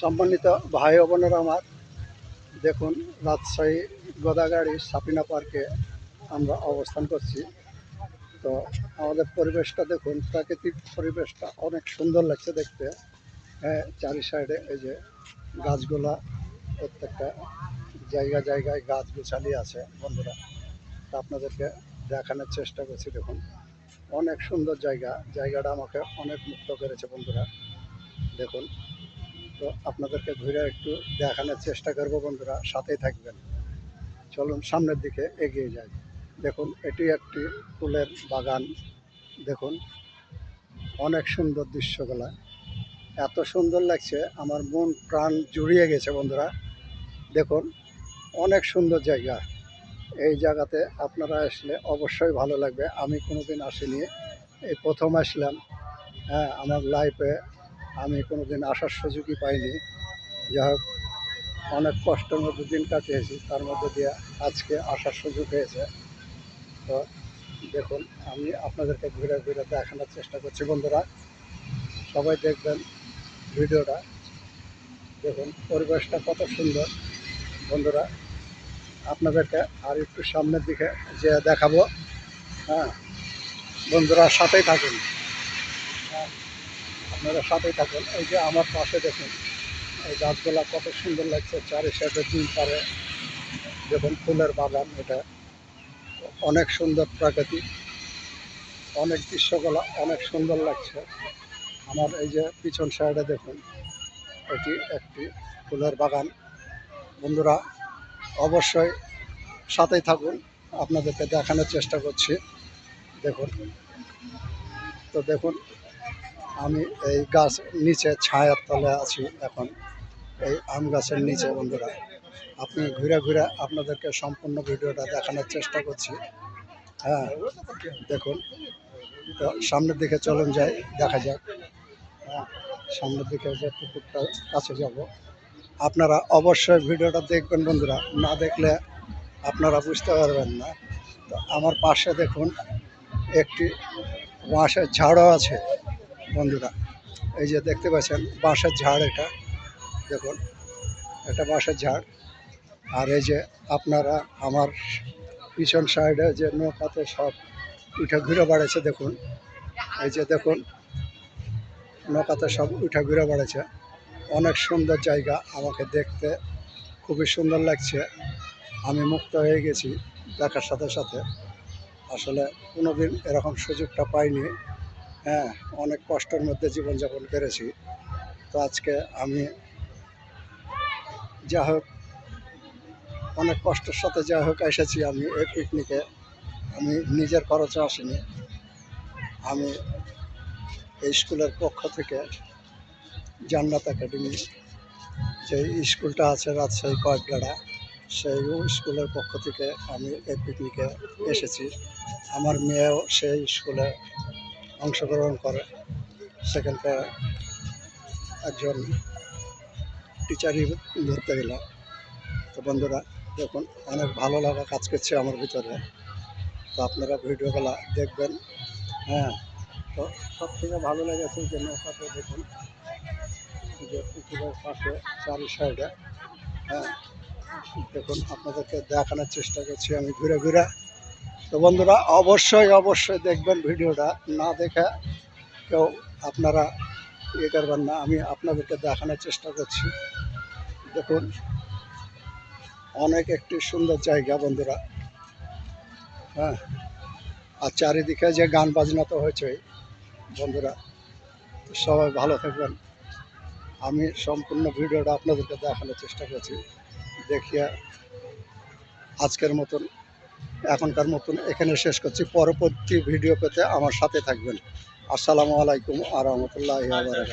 সম্মানিত ভাই ও বোনেরা আমার, দেখুন রাজশাহী গোদাগাড়ি সাপিনা পার্কে আমরা অবস্থান করছি। তো আমাদের পরিবেশটা দেখুন, প্রাকৃতিক পরিবেশটা অনেক সুন্দর লাগছে দেখতে। হ্যাঁ, চারি সাইডে এই যে গাছগুলা, প্রত্যেকটা জায়গায় গাছ গোছালি আছে বন্ধুরা। তা আপনাদেরকে দেখানোর চেষ্টা করছি। দেখুন অনেক সুন্দর জায়গাটা আমাকে অনেক মুগ্ধ করেছে বন্ধুরা। দেখুন, তো আপনাদেরকে ঘুরে একটু দেখানোর চেষ্টা করবো বন্ধুরা, সাথেই থাকবেন। চলুন সামনের দিকে এগিয়ে যাই। দেখুন এটি একটি ফুলের বাগান। দেখুন অনেক সুন্দর দৃশ্যগুলা, এত সুন্দর লাগছে, আমার মন প্রাণ জুড়িয়ে গেছে বন্ধুরা। দেখুন অনেক সুন্দর জায়গা। এই জায়গাতে আপনারা আসলে অবশ্যই ভালো লাগবে। আমি কোনোদিন আসিনি, এই প্রথম আসলাম। হ্যাঁ, আমার লাইফে আমি কোনোদিন আসার সুযোগই পাইনি। যাই হোক, অনেক কষ্টের মধ্যে দিন কাটিয়েছি, তার মধ্যে দিয়ে আজকে আসার সুযোগ হয়েছে। তো দেখুন আমি আপনাদেরকে ঘুরে দেখানোর চেষ্টা করছি বন্ধুরা, সবাই দেখবেন ভিডিওটা। দেখুন পরিবেশটা কত সুন্দর বন্ধুরা, আপনাদেরকে আর একটু সামনের দিকে যে দেখাবো। হ্যাঁ বন্ধুরা, সাথেই থাকুন। হ্যাঁ, আপনারা সাথেই থাকুন। এই যে আমার পাশে দেখুন এই গাছগুলা কত সুন্দর লাগছে, চারি সাইডে দুই পারে দেখুন ফুলের বাগান। এটা অনেক সুন্দর প্রাকৃতিক, অনেক দৃশ্যগুলো অনেক সুন্দর লাগছে। আমার এই যে পিছন সাইডে দেখুন, এটি একটি ফুলের বাগান বন্ধুরা। অবশ্যই সাথেই থাকুন, আপনাদেরকে দেখানোর চেষ্টা করছি। দেখুন, তো দেখুন আমি এই গাছ নিচে ছায়ার তলে আছি এখন, এই আম গাছের নিচে বন্ধুরা। আপনি ঘুরে আপনাদেরকে সম্পূর্ণ ভিডিওটা দেখানোর চেষ্টা করছি। হ্যাঁ দেখুন, তো সামনের দিকে চলুন যাই, দেখা যাক। হ্যাঁ, সামনের দিকে যে পুকুরটা কাছে যাব, আপনারা অবশ্যই ভিডিওটা দেখবেন বন্ধুরা, না দেখলে আপনারা বুঝতে পারবেন না। তো আমার পাশে দেখুন একটি বাঁশের ঝাড়ও আছে বন্ধুরা। এই যে দেখতে পাচ্ছেন বাঁশের ঝাড়, এটা দেখুন, এটা বাঁশের ঝাড়। আর এই যে আপনারা আমার পিছন সাইডে যে নৌকাতে সব উঠে ঘুরে বেড়াচ্ছে দেখুন, এই যে দেখুন নৌকাতে সব উঠে ঘুরে বেড়াচ্ছে। অনেক সুন্দর জায়গা, আমাকে দেখতে খুবই সুন্দর লাগছে। আমি মুক্ত হয়ে গেছি দেখার সাথে সাথে। আসলে কোনোদিন এরকম সুযোগটা পাইনি। হ্যাঁ, অনেক কষ্টের মধ্যে জীবনযাপন করেছি। তো আজকে আমি যা হোক, অনেক কষ্টের সাথে যা হোক এসেছি আমি এই পিকনিকে। আমি নিজের খরচে আসিনি, আমি এই স্কুলের পক্ষ থেকে জান্নাত একাডেমি যে স্কুলটা আছে রাজশাহী কয়েকগাড়া, সেই স্কুলের পক্ষ থেকে আমি এই পিকনিকে এসেছি। আমার মেয়েও সেই স্কুলে অংশগ্রহণ করে, সেখানকার একজন টিচারই ধরতে গেলাম। তো বন্ধুরা দেখুন অনেক ভালো লাগা কাজ করছে আমার ভিতরে। তো আপনারা ভিডিওগুলো দেখবেন। হ্যাঁ, তো সব থেকে ভালো লেগেছে যে নৌকাতে দেখুন, যে পুকুরের পাশে চারি সাইডে। হ্যাঁ দেখুন, আপনাদেরকে দেখানোর চেষ্টা করছি আমি ঘুরে। তো বন্ধুরা অবশ্যই দেখবেন ভিডিওটা, না দেখে কেউ আপনারা ইয়ে করবেন না। আমি আপনাদেরকে দেখানোর চেষ্টা করছি। দেখুন অনেক একটি সুন্দর জায়গা বন্ধুরা। হ্যাঁ, আর চারিদিকে যে গান বাজনা তো হয়েছে বন্ধুরা। সবাই ভালো থাকবেন। আমি সম্পূর্ণ ভিডিওটা আপনাদেরকে দেখানোর চেষ্টা করছি। দেখিয়ে আজকের মতন, এখনকার মতন এখানে শেষ করছি। পরবর্তী ভিডিও পেতে আমার সাথে থাকবেন। আসসালামু আলাইকুম ওয়া রাহমাতুল্লাহি ওয়া বারাকাতুহু।